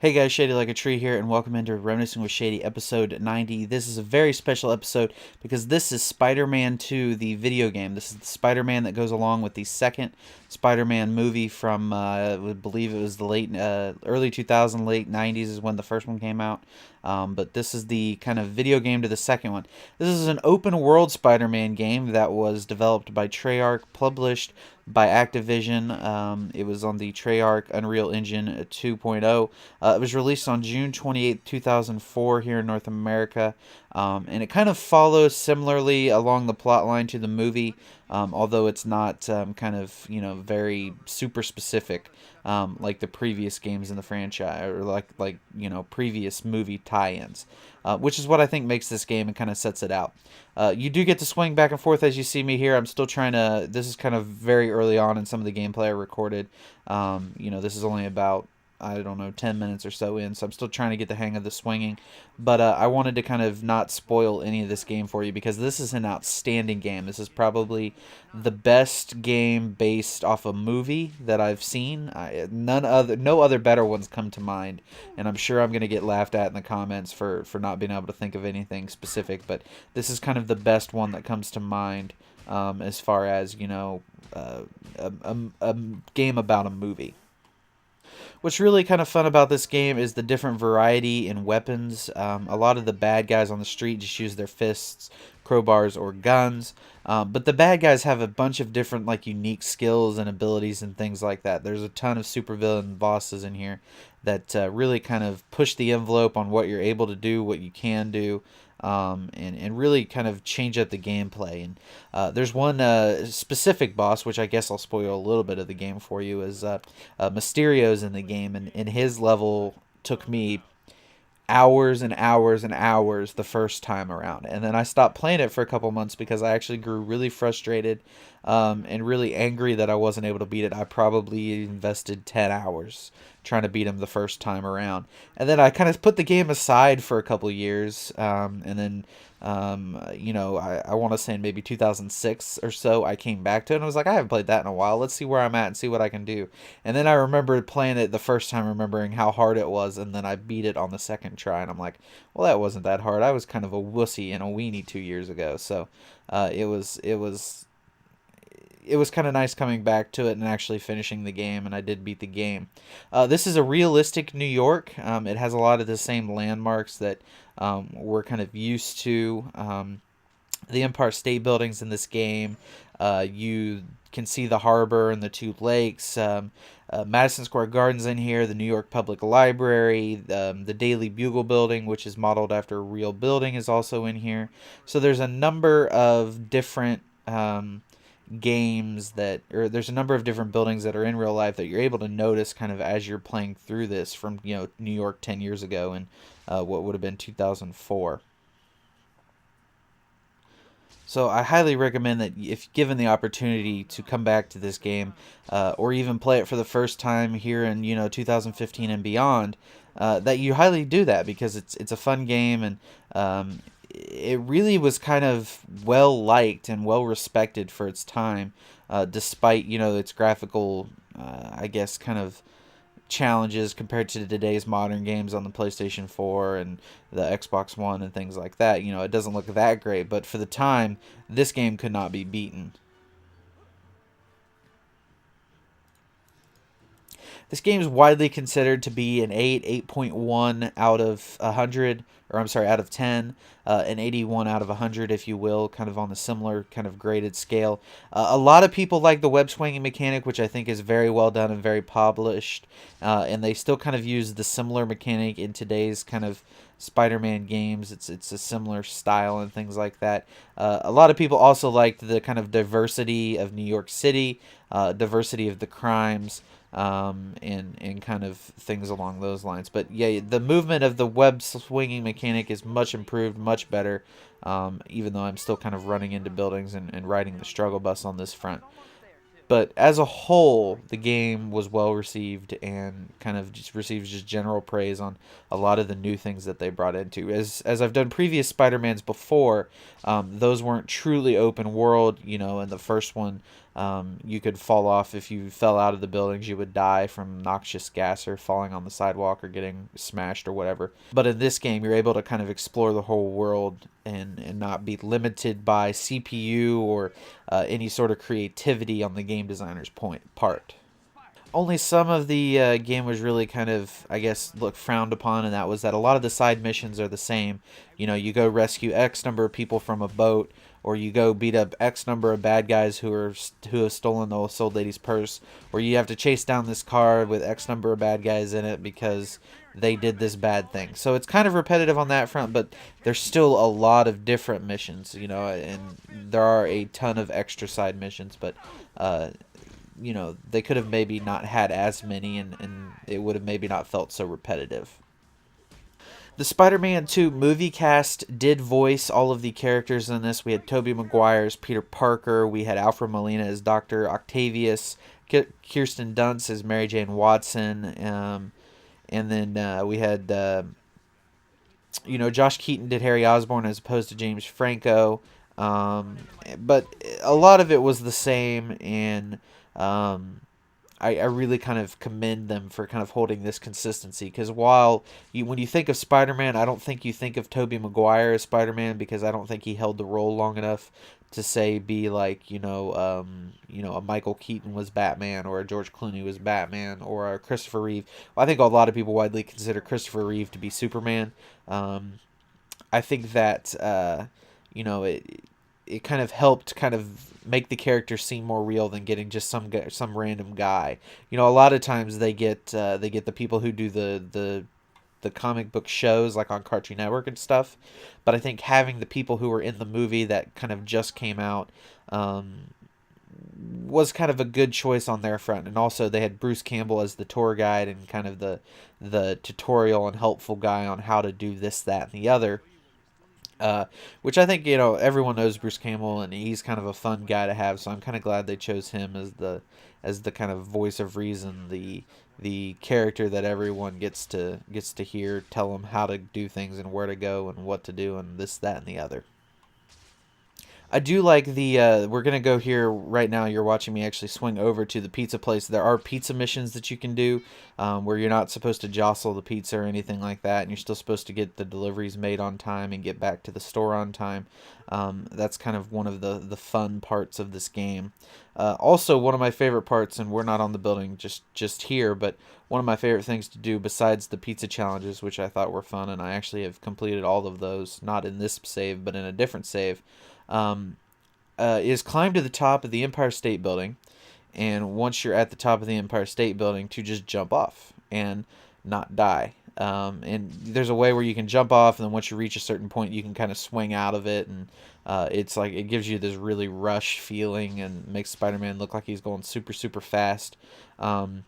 Hey guys, Shadylikeatree here, and welcome into Reminiscing with Shady, episode 90. This is a very special episode because this is Spider-Man 2, the video game. This is the Spider-Man that goes along with the second Spider-Man movie from, I believe it was the early 2000s, late 90s is when the first one came out. But this is the kind of video game to the second one. This is an open-world Spider-Man game that was developed by Treyarch, published by Activision. It was on the Treyarch Unreal Engine 2.0. It was released on June 28th, 2004 here in North America, and it kind of follows similarly along the plot line to the movie, although it's not kind of, very super specific like the previous games in the franchise, or like previous movie tie-ins, which is what I think makes this game and kind of sets it out. You do get to swing back and forth as you see me here. I'm still trying to. This is kind of very early on in some of the gameplay I recorded. This is only about, I don't know, 10 minutes or so in, so I'm still trying to get the hang of the swinging. But I wanted to kind of not spoil any of this game for you because this is an outstanding game. This is probably the best game based off a movie that I've seen. No other better ones come to mind, and I'm sure I'm going to get laughed at in the comments for not being able to think of anything specific. But this is kind of the best one that comes to mind as far as a game about a movie. What's really kind of fun about this game is the different variety in weapons. A lot of the bad guys on the street just use their fists, crowbars, or guns. But the bad guys have a bunch of different unique skills and abilities and things like that. There's a ton of supervillain bosses in here that really kind of push the envelope on what you're able to do, what you can do. And really kind of change up the gameplay. And there's one specific boss, which I guess I'll spoil a little bit of the game for you, is Mysterio's in the game, and his level took me hours and hours and hours the first time around, and then I stopped playing it for a couple months because I actually grew really frustrated and really angry that I wasn't able to beat it. I probably invested 10 hours trying to beat him the first time around, and then I kind of put the game aside for a couple years, and then I want to say in maybe 2006 or so, I came back to it and I was like, I haven't played that in a while. Let's see where I'm at and see what I can do. And then I remember playing it the first time, remembering how hard it was, and then I beat it on the second try, and I'm like, well, that wasn't that hard. I was kind of a wussy and a weenie 2 years ago, so it was kind of nice coming back to it and actually finishing the game, and I did beat the game. This is a realistic New York. It has a lot of the same landmarks that we're kind of used to. The Empire State Building's in this game. You can see the harbor and the two lakes. Madison Square Garden's in here. The New York Public Library. The Daily Bugle building, which is modeled after a real building, is also in here. So there's a number of different there's a number of different buildings that are in real life that you're able to notice kind of as you're playing through this from New York 10 years ago, and what would have been 2004. So I highly recommend that if given the opportunity to come back to this game, or even play it for the first time here in 2015 and beyond, that you highly do that, because it's a fun game, and it really was kind of well liked and well respected for its time, despite its graphical, I guess, kind of challenges compared to today's modern games on the PlayStation 4 and the Xbox One and things like that. It doesn't look that great, but for the time, this game could not be beaten. This game is widely considered to be an 8.1 out of 100, or I'm sorry, out of 10, an 81 out of 100, if you will, kind of on a similar kind of graded scale. A lot of people like the web swinging mechanic, which I think is very well done and very polished, and they still kind of use the similar mechanic in today's kind of Spider-Man games. It's a similar style and things like that. A lot of people also liked the kind of diversity of New York City, diversity of the crimes, and kind of things along those lines. But yeah, the movement of the web swinging mechanic is much improved, much better, even though I'm still kind of running into buildings and riding the struggle bus on this front. But as a whole, the game was well received and kind of just receives just general praise on a lot of the new things that they brought into. As I've done previous Spider-Mans before, those weren't truly open world. In the first one, You could fall off if you fell out of the buildings. You would die from noxious gas or falling on the sidewalk or getting smashed or whatever. But in this game, you're able to kind of explore the whole world and not be limited by CPU or any sort of creativity on the game designer's part. Only some of the game was really kind of, I guess, look frowned upon, and that was that a lot of the side missions are the same. You know, you go rescue X number of people from a boat, or you go beat up X number of bad guys who have stolen the old lady's purse, or you have to chase down this car with X number of bad guys in it because they did this bad thing. So it's kind of repetitive on that front, but there's still a lot of different missions, you know, and there are a ton of extra side missions, but you know, they could have maybe not had as many, and it would have maybe not felt so repetitive. The Spider-Man 2 movie cast did voice all of the characters in this. We had Tobey Maguire as Peter Parker. We had Alfred Molina as Dr. Octavius. Kirsten Dunst as Mary Jane Watson. And then we had, you know, Josh Keaton did Harry Osborn as opposed to James Franco. But a lot of it was the same, and I really kind of commend them for kind of holding this consistency, because when you think of Spider-Man, I don't think you think of Tobey Maguire as Spider-Man, because I don't think he held the role long enough to say be like, you know, a Michael Keaton was Batman, or a George Clooney was Batman, or a Christopher Reeve. Well, I think a lot of people widely consider Christopher Reeve to be Superman. I think that you know, it kind of helped kind of make the character seem more real than getting just some random guy. You know, a lot of times they get the people who do the comic book shows like on Cartoon Network and stuff, but I think having the people who were in the movie that kind of just came out was kind of a good choice on their front. And also they had Bruce Campbell as the tour guide and kind of the tutorial and helpful guy on how to do this, that, and the other. Which I think, you know, everyone knows Bruce Campbell, and he's kind of a fun guy to have. So I'm kind of glad they chose him as the kind of voice of reason, the character that everyone gets to hear tell them how to do things and where to go and what to do and this, that, and the other. I do like we're going to go here right now. You're watching me actually swing over to the pizza place. There are pizza missions that you can do where you're not supposed to jostle the pizza or anything like that. And you're still supposed to get the deliveries made on time and get back to the store on time. That's kind of one of the fun parts of this game. Also, one of my favorite parts, and we're not on the building just here, but one of my favorite things to do besides the pizza challenges, which I thought were fun, and I actually have completed all of those, not in this save, but in a different save, is climb to the top of the Empire State Building, and once you're at the top of the Empire State Building, to just jump off and not die. And there's a way where you can jump off, and then once you reach a certain point, you can kind of swing out of it, and it's like it gives you this really rush feeling and makes Spider-Man look like he's going super, super fast. And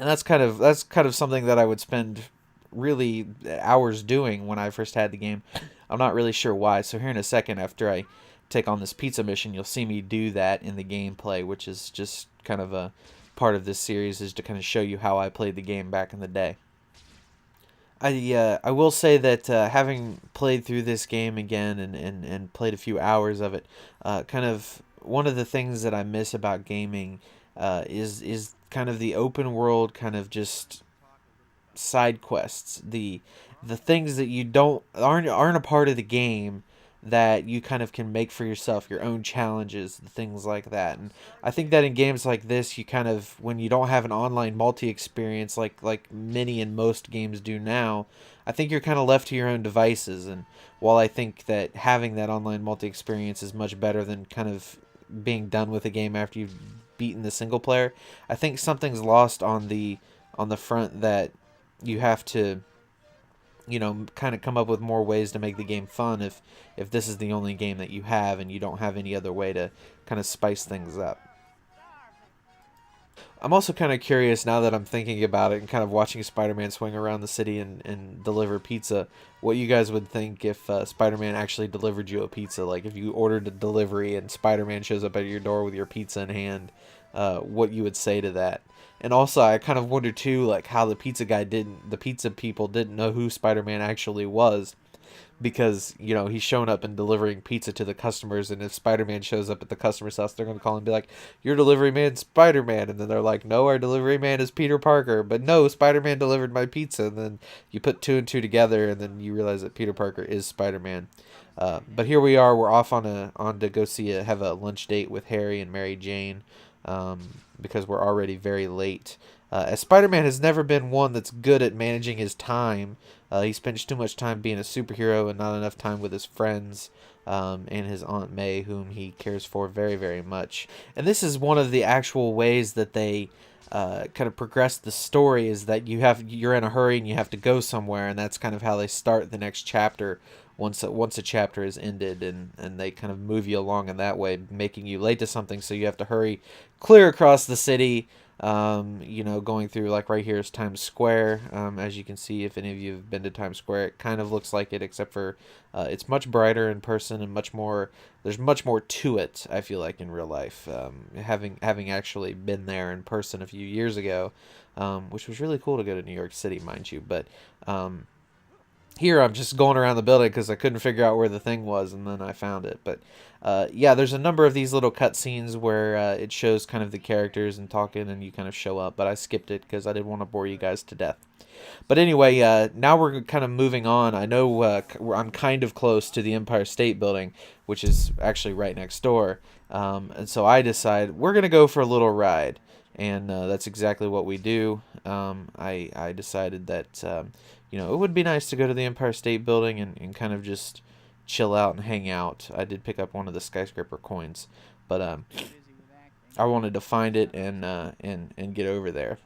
that's kind of something that I would spend really hours doing when I first had the game. I'm not really sure why. So here in a second, after I take on this pizza mission, you'll see me do that in the gameplay, which is just kind of a part of this series, is to kind of show you how I played the game back in the day. I will say that having played through this game again and played a few hours of it, kind of one of the things that I miss about gaming is kind of the open world, kind of just side quests, the things that you aren't a part of the game, that you kind of can make for yourself, your own challenges, things like that. And I think that in games like this, you kind of, when you don't have an online multi experience like many and most games do now, I think you're kind of left to your own devices. And while I think that having that online multi experience is much better than kind of being done with a game after you've beaten the single player, I think something's lost on the front, that you have to, you know, kind of come up with more ways to make the game fun if this is the only game that you have and you don't have any other way to kind of spice things up. I'm also kind of curious, now that I'm thinking about it and kind of watching Spider-Man swing around the city and deliver pizza, what you guys would think if Spider-Man actually delivered you a pizza. Like if you ordered a delivery and Spider-Man shows up at your door with your pizza in hand, what you would say to that. And also, I kind of wonder too, like how the pizza people didn't know who Spider-Man actually was. because, you know, he's showing up and delivering pizza to the customers, and if Spider-Man shows up at the customer's house, they're going to call and be like, "Your delivery man's Spider-Man," and then they're like, "No, our delivery man is Peter Parker," but no, Spider-Man delivered my pizza, and then you put two and two together, and then you realize that Peter Parker is Spider-Man. But here we are. We're off on to go have a lunch date with Harry and Mary Jane, because we're already very late. As Spider-Man has never been one that's good at managing his time. He spends too much time being a superhero and not enough time with his friends, and his Aunt May, whom he cares for very, very much. And this is one of the actual ways that they kind of progress the story, is that you're in a hurry and you have to go somewhere, and that's kind of how they start the next chapter. Once a chapter is ended, and they kind of move you along in that way, making you late to something, so you have to hurry clear across the city. You know, going through, like, right here is Times Square. As you can see, if any of you have been to Times Square, it kind of looks like it, except for it's much brighter in person and there's much more to it, I feel like, in real life. Having actually been there in person a few years ago, which was really cool to go to New York City, mind you. But here I'm just going around the building because I couldn't figure out where the thing was, and then I found it. But yeah, there's a number of these little cutscenes where it shows kind of the characters and talking, and you kind of show up. But I skipped it because I didn't want to bore you guys to death. But anyway, now we're kind of moving on. I know I'm kind of close to the Empire State Building, which is actually right next door. And so I decide we're going to go for a little ride. And that's exactly what we do. I decided that, you know, it would be nice to go to the Empire State Building and kind of just chill out and hang out. I did pick up one of the skyscraper coins, but I wanted to find it and get over there.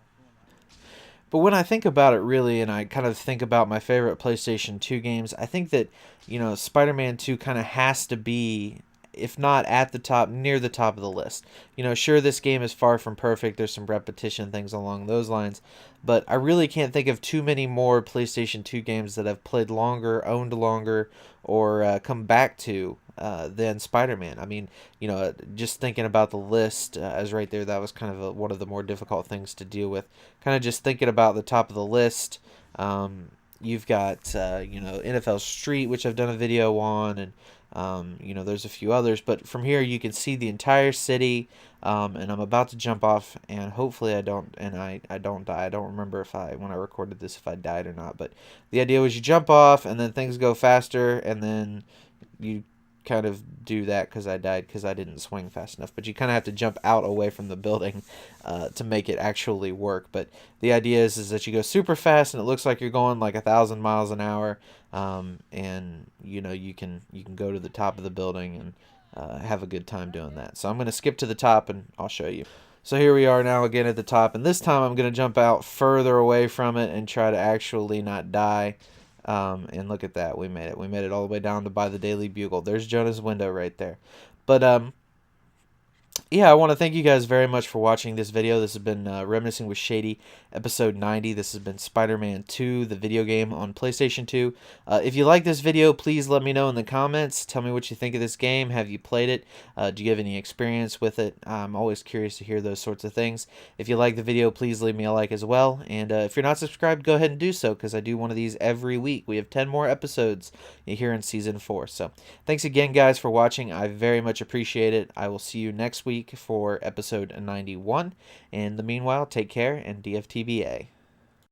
But when I think about it, really, and I kind of think about my favorite PlayStation 2 games, I think that, you know, Spider-Man 2 kind of has to be, if not at the top, near the top of the list. You know, sure, this game is far from perfect. There's some repetition, things along those lines. But I really can't think of too many more PlayStation 2 games that I've played longer, owned longer, or come back to than Spider-Man. I mean, you know, just thinking about the list as right there, that was kind of one of the more difficult things to deal with. Kind of just thinking about the top of the list. You've got, you know, NFL Street, which I've done a video on, and you know, there's a few others, but from here you can see the entire city, and I'm about to jump off, and hopefully I don't die. I don't remember when I recorded this, if I died or not, but the idea was you jump off, and then things go faster, and then you kind of do that because I died because I didn't swing fast enough. But you kind of have to jump out away from the building to make it actually work. But the idea is that you go super fast and it looks like you're going like 1,000 miles an hour, and you know, you can go to the top of the building and have a good time doing that. So I'm going to skip to the top and I'll show you. So here we are now again at the top, and this time I'm going to jump out further away from it and try to actually not die. And look at that, we made it. We made it all the way down to by the Daily Bugle. There's Jonah's window right there. But yeah, I want to thank you guys very much for watching this video. This has been Reminiscing with Shady, episode 90. This has been Spider-Man 2, the video game on PlayStation 2. If you like this video, please let me know in the comments. Tell me what you think of this game. Have you played it? Do you have any experience with it? I'm always curious to hear those sorts of things. If you like the video, please leave me a like as well. And if you're not subscribed, go ahead and do so, because I do one of these every week. We have 10 more episodes here in Season 4. So thanks again, guys, for watching. I very much appreciate it. I will see you next week for episode 91. In the meanwhile, take care and DFTBA.